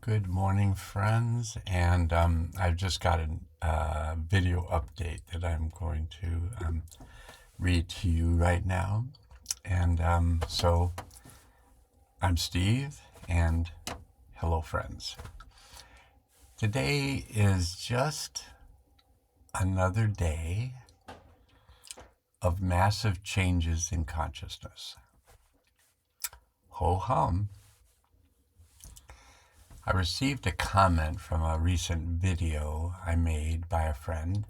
Good morning, friends, and I've just got a video update that I'm going to read to you right now. And so I'm Steve, and hello, friends. Today is just another day of massive changes in consciousness. Ho hum. I received a comment from a recent video I made by a friend,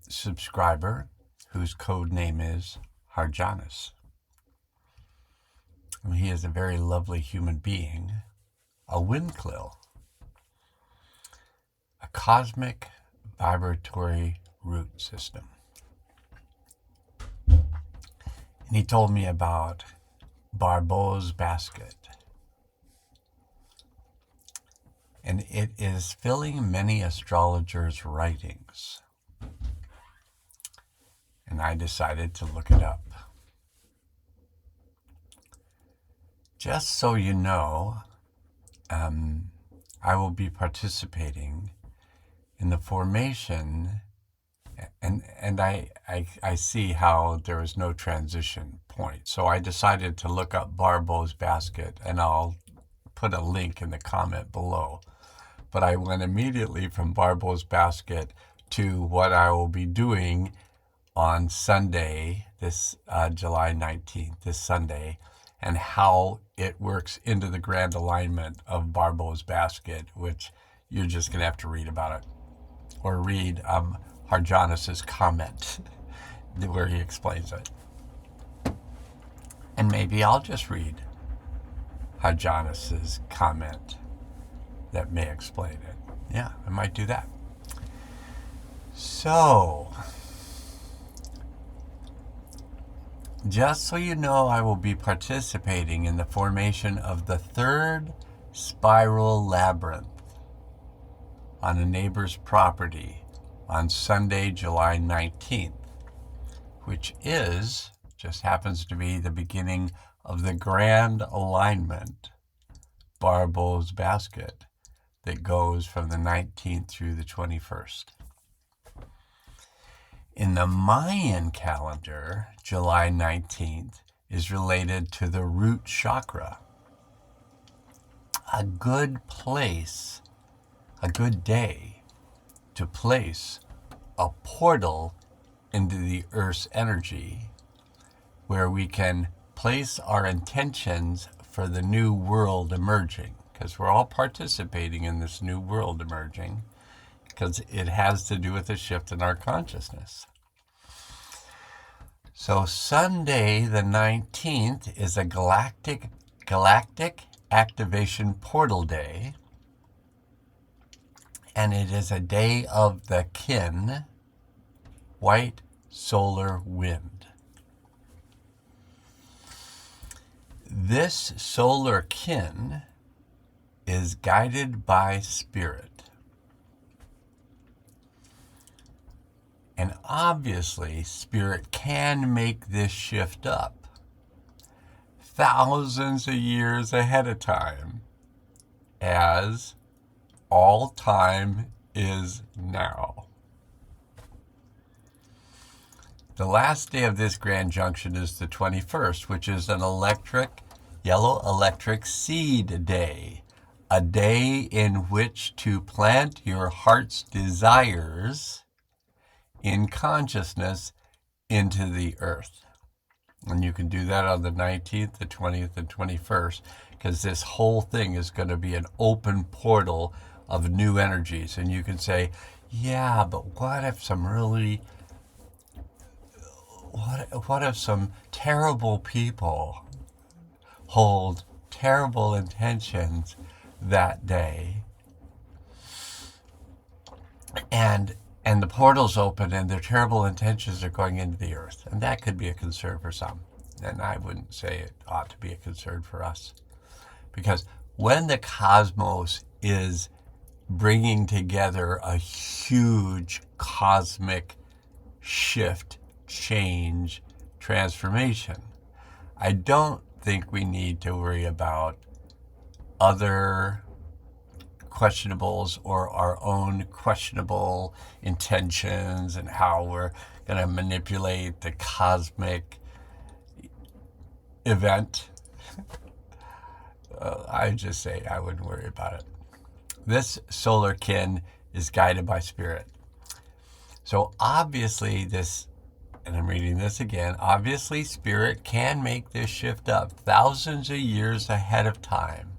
subscriber, whose code name is Harjanis. And he is a very lovely human being, a Winclil, a cosmic vibratory root system. And he told me about Barbault's basket. And it is filling many astrologers' writings. And I decided to look it up. Just so you know, I will be participating in the formation, and I see how there is no transition point. So I decided to look up Barbault's basket, and I'll put a link in the comment below. But I went immediately from Barbault's basket to what I will be doing on Sunday, this July 19th, this Sunday, and how it works into the grand alignment of Barbault's basket, which you're just going to have to read about it, or read Harjanis's comment where he explains it. And maybe I'll just read Harjanis's comment that may explain it. Yeah, I might do that. So, just so you know, I will be participating in the formation of the third spiral labyrinth on a neighbor's property on Sunday, July 19th, which just happens to be the beginning of the grand alignment, Barbault's basket, that goes from the 19th through the 21st. In the Mayan calendar, July 19th is related to the root chakra. A good place, a good day to place a portal into the Earth's energy where we can place our intentions for the new world emerging. Because we're all participating in this new world emerging, because it has to do with a shift in our consciousness. So Sunday the 19th is a galactic activation portal day, and it is a day of the kin, white solar wind. This solar kin is guided by spirit. And obviously, spirit can make this shift up thousands of years ahead of time, as all time is now. The last day of this grand junction is the 21st, which is an yellow electric seed day. A day in which to plant your heart's desires in consciousness into the earth. And you can do that on the 19th, the 20th, and 21st, because this whole thing is going to be an open portal of new energies. And you can say, yeah, but what if some terrible people hold terrible intentions that day, and the portal's open and their terrible intentions are going into the earth? And that could be a concern for some, and I wouldn't say it ought to be a concern for us, because when the cosmos is bringing together a huge cosmic shift, change, transformation, I don't think we need to worry about other questionables or our own questionable intentions and how we're going to manipulate the cosmic event, I just say I wouldn't worry about it. This solar kin is guided by spirit. So obviously this, and I'm reading this again, obviously spirit can make this shift up thousands of years ahead of time,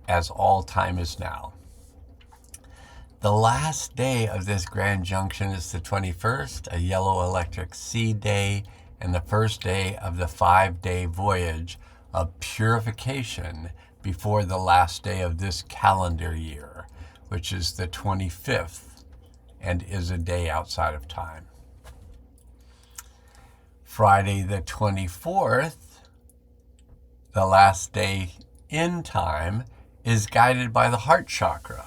as all time is now. The last day of this grand junction is the 21st, a yellow electric seed day, and the first day of the 5-day voyage of purification before the last day of this calendar year, which is the 25th and is a day outside of time. Friday the 24th, the last day in time, is guided by the heart chakra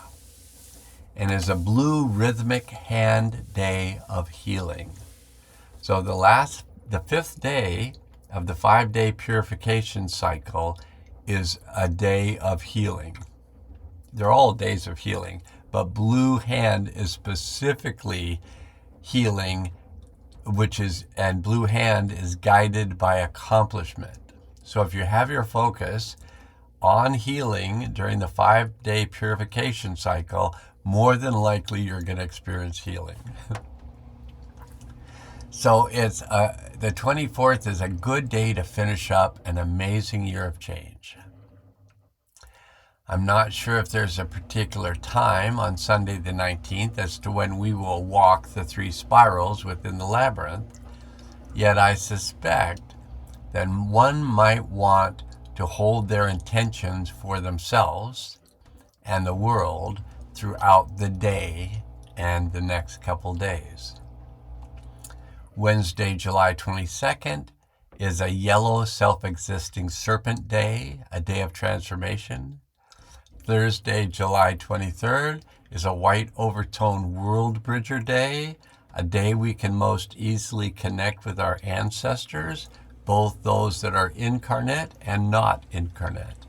and is a blue rhythmic hand day of healing. So the 5th day of the 5-day purification cycle is a day of healing. They're all days of healing, but blue hand is specifically healing, and blue hand is guided by accomplishment. So if you have your focus on healing during the 5-day purification cycle, more than likely you're going to experience healing. So it's the 24th is a good day to finish up an amazing year of change. I'm not sure if there's a particular time on Sunday the 19th as to when we will walk the 3 spirals within the labyrinth, yet I suspect that one might want to hold their intentions for themselves and the world throughout the day and the next couple days. Wednesday, July 22nd is a yellow self-existing serpent day, a day of transformation. Thursday, July 23rd is a white overtone world bridger day, a day we can most easily connect with our ancestors, both those that are incarnate and not incarnate.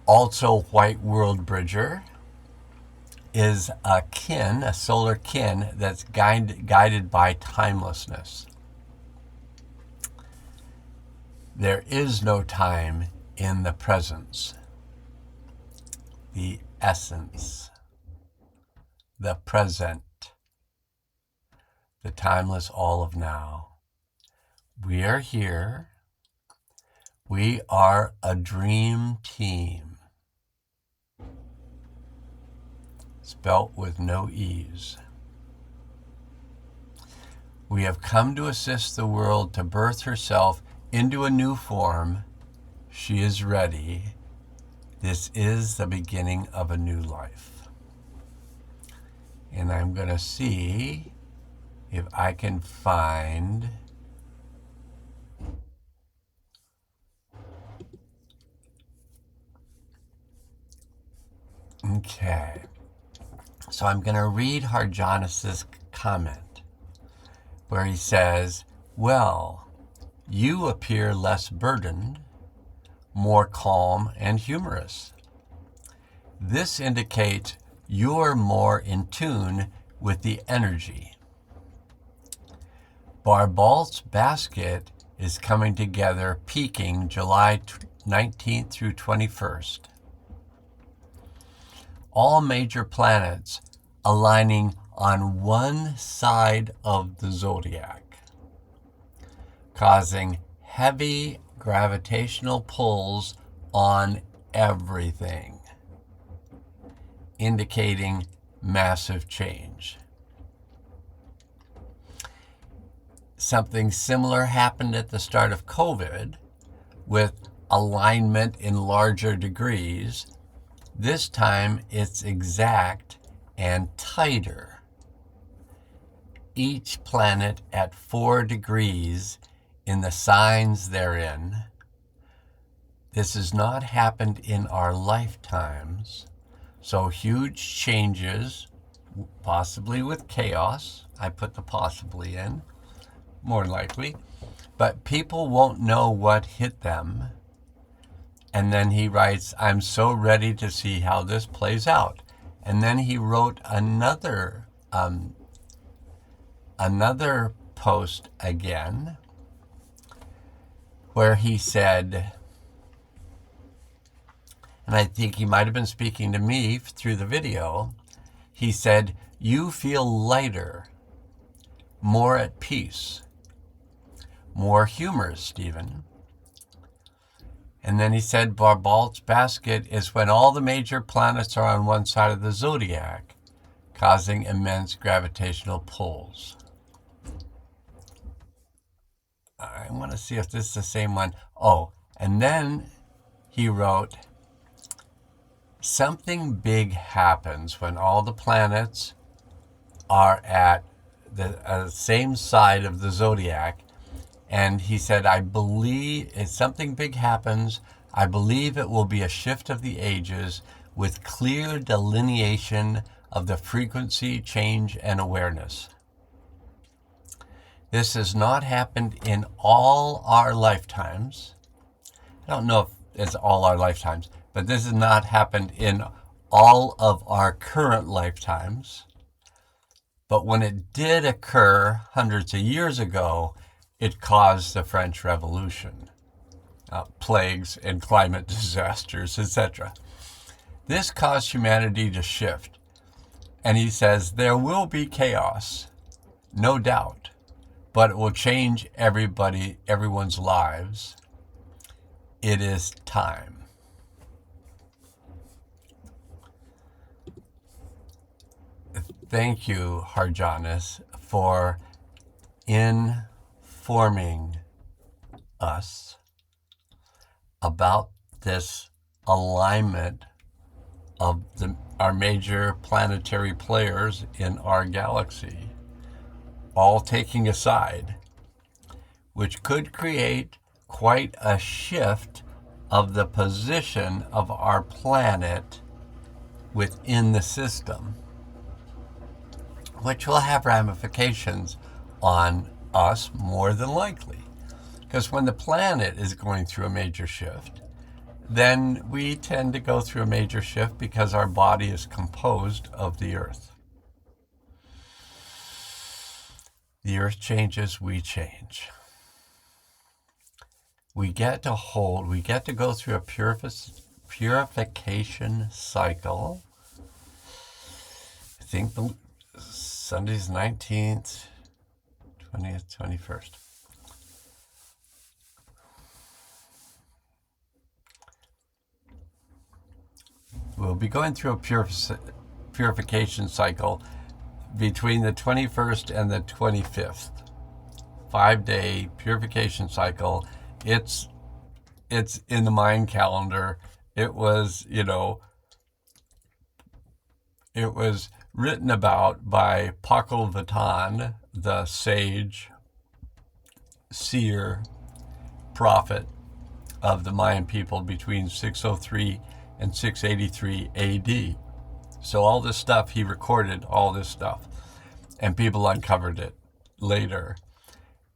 Also, white world bridger is a solar kin that's guided by timelessness. There is no time in the presence, the essence, the present, the timeless all of now. We are here. We are a dream team. Spelt with no ease. We have come to assist the world to birth herself into a new form. She is ready. This is the beginning of a new life. And I'm going to see if I can find okay. So I'm going to read Harjanus' comment where he says, well, you appear less burdened, more calm and humorous. This indicates you're more in tune with the energy. Barbault's basket is coming together, peaking July 19th through 21st. All major planets aligning on one side of the zodiac, causing heavy gravitational pulls on everything, indicating massive change. Something similar happened at the start of COVID with alignment in larger degrees. This time it's exact and tighter. Each planet at 4 degrees in the signs they're in. This has not happened in our lifetimes. So huge changes, possibly with chaos. I put the possibly in, more likely. But people won't know what hit them And then he writes, I'm so ready to see how this plays out. And then he wrote another post again where he said, and I think he might have been speaking to me through the video, he said, you feel lighter, more at peace, more humorous, Stephen. And then he said, Barbault's basket is when all the major planets are on one side of the zodiac, causing immense gravitational pulls. I want to see if this is the same one. Oh, and then he wrote, something big happens when all the planets are at the same side of the zodiac. And he said, I believe if something big happens, I believe it will be a shift of the ages with clear delineation of the frequency, change, and awareness. This has not happened in all our lifetimes. I don't know if it's all our lifetimes, but this has not happened in all of our current lifetimes. But when it did occur hundreds of years ago, it caused the French Revolution, plagues and climate disasters, etc. This caused humanity to shift. And he says, there will be chaos, no doubt, but it will change everyone's lives. It is time. Thank you, Harjanis, for informing us about this alignment of our major planetary players in our galaxy, all taking a side, which could create quite a shift of the position of our planet within the system, which will have ramifications on us more than likely. Because when the planet is going through a major shift, then we tend to go through a major shift because our body is composed of the earth. The earth changes, we change. We get to go through a purification cycle. I think Sunday's 19th, 20th, 21st. We'll be going through a purification cycle between the 21st and the 25th. 5-day purification cycle. It's in the Mayan calendar. It was written about by Pakal Vatan, the sage, seer, prophet of the Mayan people between 603 and 683 AD. So all this stuff, he recorded all this stuff, and people uncovered it later.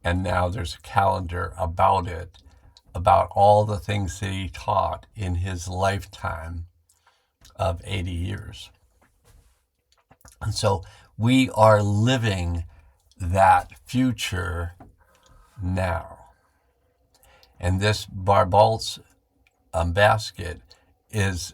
And now there's a calendar about it, about all the things that he taught in his lifetime of 80 years. And so we are living that future now. And this Barbault's basket is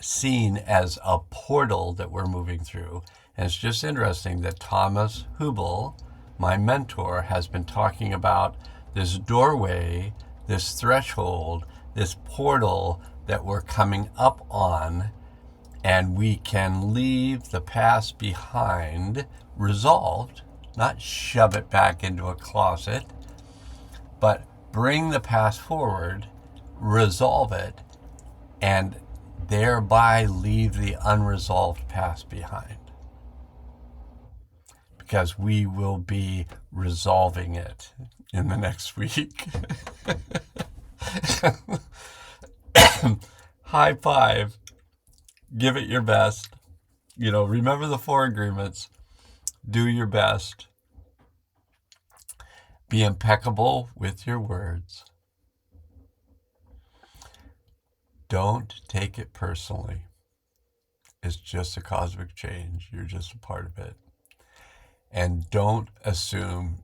seen as a portal that we're moving through. And it's just interesting that Thomas Hubel, my mentor, has been talking about this doorway, this threshold, this portal that we're coming up on, and we can leave the past behind, resolved, not shove it back into a closet, but bring the past forward, resolve it, and thereby leave the unresolved past behind. Because we will be resolving it in the next week. High five. Give it your best. Remember the 4 agreements. Do your best. Be impeccable with your words. don't take it personally. It's just a cosmic change. You're just a part of it. And don't assume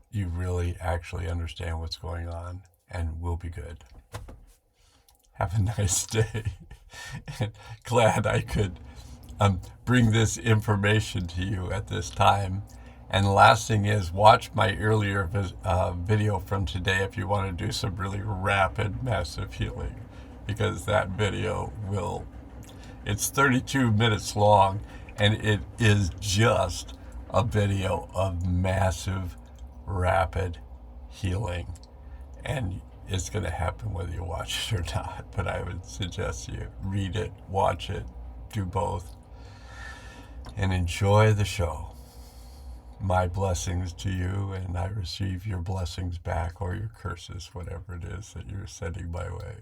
you really actually understand what's going on, and we'll be good. Have a nice day. And glad I could bring this information to you at this time. And the last thing is, watch my earlier video from today if you want to do some really rapid, massive healing, because that video it's 32 minutes long, and it is just a video of massive, rapid healing. And it's going to happen whether you watch it or not, but I would suggest you read it, watch it, do both, and enjoy the show. My blessings to you, and I receive your blessings back, or your curses, whatever it is that you're sending my way.